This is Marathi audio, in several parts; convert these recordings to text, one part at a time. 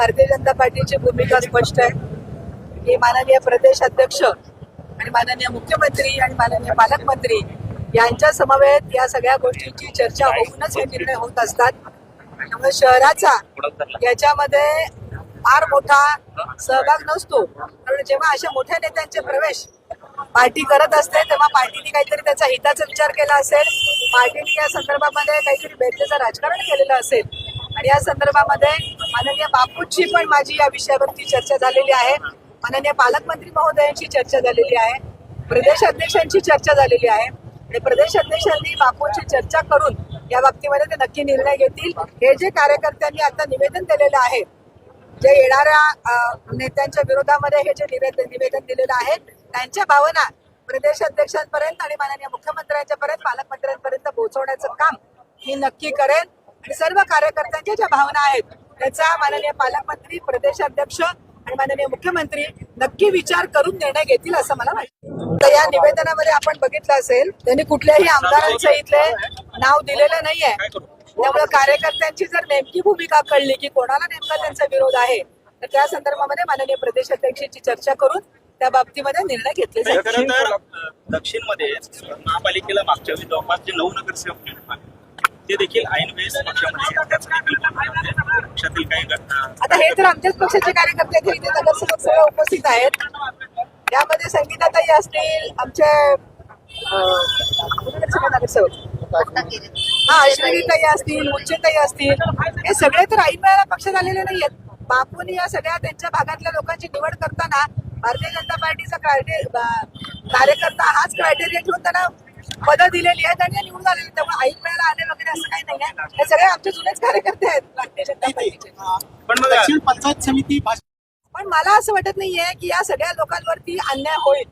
भारतीय जनता पार्टीची भूमिका स्पष्ट आहे की माननीय प्रदेश अध्यक्ष आणि माननीय मुख्यमंत्री आणि माननीय पालकमंत्री यांच्या समवेत या सगळ्या गोष्टींची चर्चा होऊनच हे निर्णय होत असतात. त्यामुळे शहराचा याच्यामध्ये फार मोठा सहभाग नसतो, कारण जेव्हा अशा मोठ्या नेत्यांचे प्रवेश पार्टी करत असते तेव्हा पार्टीने काहीतरी त्याचा हिताचा विचार केला असेल, पार्टीने या संदर्भामध्ये काहीतरी बेतलेचं राजकारण केलेलं असेल आणि या संदर्भामध्ये माननीय बापूंची पण माझी या विषयावरती चर्चा झालेली आहे, माननीय पालकमंत्री महोदयांची चर्चा झालेली आहे, प्रदेश अध्यक्षांची चर्चा झालेली आहे आणि प्रदेश अध्यक्षांनी बापूंची चर्चा करून या बाबतीमध्ये ते नक्की निर्णय घेतील. हे जे कार्यकर्त्यांनी आता निवेदन दिलेलं आहे, जे येणाऱ्या नेत्यांच्या विरोधामध्ये हे जे निवेदन दिलेलं आहे त्यांच्या भावना प्रदेश अध्यक्षांपर्यंत आणि माननीय मुख्यमंत्र्यांच्या पर्यंत पालकमंत्र्यांपर्यंत पोहोचवण्याचं काम मी नक्की करेन आणि सर्व कार्यकर्त्यांच्या ज्या भावना आहेत त्याचा माननीय पालकमंत्री, प्रदेश अध्यक्ष आणि माननीय मुख्यमंत्री नक्की विचार करून निर्णय घेतील असं मला वाटतं. तर या निवेदनामध्ये आपण बघितलं असेल त्यांनी कुठल्याही आमदारांचं इथले नाव दिलेलं नाहीये. त्यामुळे कार्यकर्त्यांची जर नेमकी भूमिका कळली की कोणाला नेमका त्यांचा विरोध आहे तर त्या संदर्भामध्ये माननीय प्रदेश अध्यक्षांची चर्चा करून त्या बाबतीमध्ये निर्णय घेतले जाईल. दक्षिणमध्ये महापालिकेला मागच्या वेळी जवळपास जे 9 नगरसेवक निवडून ते देखील ऐन वेळेस पक्षातील काही घटना. आता हे तर आमच्याच पक्षाचे कार्यकर्ते आहेत, इथे नगरसेवक सगळे उपस्थित आहेत. यामध्ये संगीताताई असतील, आमचे नगरसेवक अश्विनीताई असतील, मुच्चेताई असतील, हे सगळे तर ऐन वेळेला पक्षात आलेले नाही आहेत. बापूंनी या सगळ्या त्यांच्या भागातल्या लोकांची निवड करताना भारतीय जनता पार्टीचा कार्यकर्ता हाच क्रायटेरिया ठेवून त्यांना पदं दिलेली आहेत आणि निवडून आलेली. त्यामुळे ऐन वेळेला आले वगैरे असं काही नाही आहे. हे सगळे आमचे जुनेच कार्यकर्ते आहेत भारतीय जनता पार्टीचे. पण पंचायत समिती पण मला असं वाटत नाहीये की या सगळ्या लोकांवरती अन्याय होईल.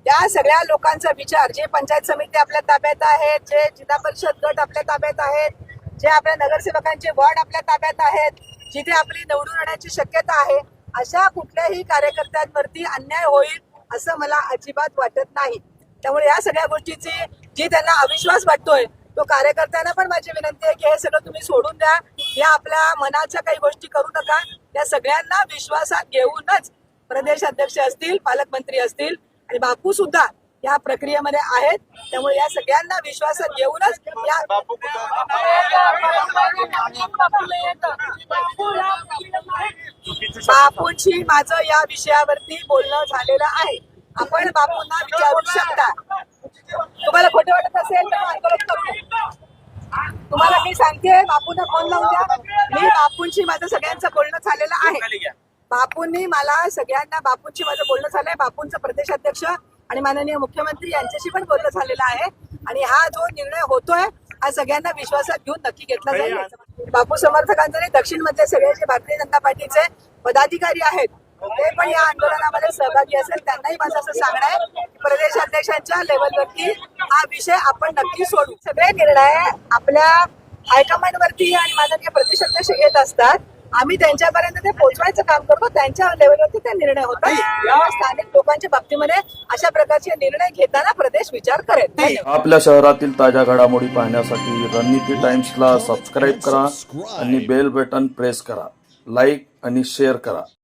त्या सगळ्या लोकांचा विचार, जे पंचायत समिती आपल्या ताब्यात आहेत, जे जिल्हा परिषद गट आपल्या ताब्यात आहेत, जे आपल्या नगरसेवकांचे वॉर्ड आपल्या ताब्यात आहेत, जिथे आपली निवडून येण्याची शक्यता आहे, अशा कुठल्याही कार्यकर्त्यांवरती अन्याय होईल असं मला अजिबात वाटत नाही. त्यामुळे या सगळ्या गोष्टीची जी त्यांना अविश्वास वाटतोय तो कार्यकर्त्यांना पण माझी विनंती आहे की हे सगळं तुम्ही सोडून द्या. या आपल्या मनाच्या काही गोष्टी करू नका. त्या सगळ्यांना विश्वासात घेऊनच प्रदेश अध्यक्ष असतील, पालकमंत्री असतील आणि बापू सुद्धा या प्रक्रियेमध्ये आहेत. त्यामुळे या सगळ्यांना विश्वासात घेऊनच या बापूंची माझं या विषयावरती बोलणं झालेलं आहे. आपण बापूंना विचारू शकता. तुम्हाला खोटं वाटत असेल तर आंदोलन करू. तुम्हाला मी सांगते, बापूंना फोन लावून द्या. मी बापूंची माझं सगळ्यांचं बोलणं झालेलं आहे. बापूंनी मला सगळ्यांना बापूंची माझं बोलणं झालंय. बापूंचं प्रदेश अध्यक्ष आणि माननीय मुख्यमंत्री यांच्याशी पण बोलणं झालेलं आहे आणि हा जो निर्णय होतोय हा सगळ्यांना विश्वासात घेऊन नक्की घेतला जाईल. बापू समर्थकांचे दक्षिण मधले सगळे जे भारतीय जनता पार्टीचे पदाधिकारी आहेत ते पण या आंदोलनामध्ये सहभागी असेल. त्यांनाही माझं असं सांगणं आहे की प्रदेश अध्यक्षांच्या लेवलवरती हा विषय आपण नक्की सोडू. सगळे निर्णय आपल्या हायकमांड वरती आणि माननीय प्रदेश अध्यक्ष घेत असतात. आम्ही त्यांच्यापर्यंत ते पोहोचवायचं काम करतो. त्यांच्या लेवलवरती ते निर्णय होतात. स्थानिक लोकांच्या बाबतीमध्ये अशा प्रकारचे निर्णय घेताना प्रदेश विचार करेल. आपल्या शहरातील ताज्या घडामोडी पाहण्यासाठी रणनीती टाइम्सला सबस्क्राईब करा आणि बेल बटन प्रेस करा. लाईक आणि शेअर करा.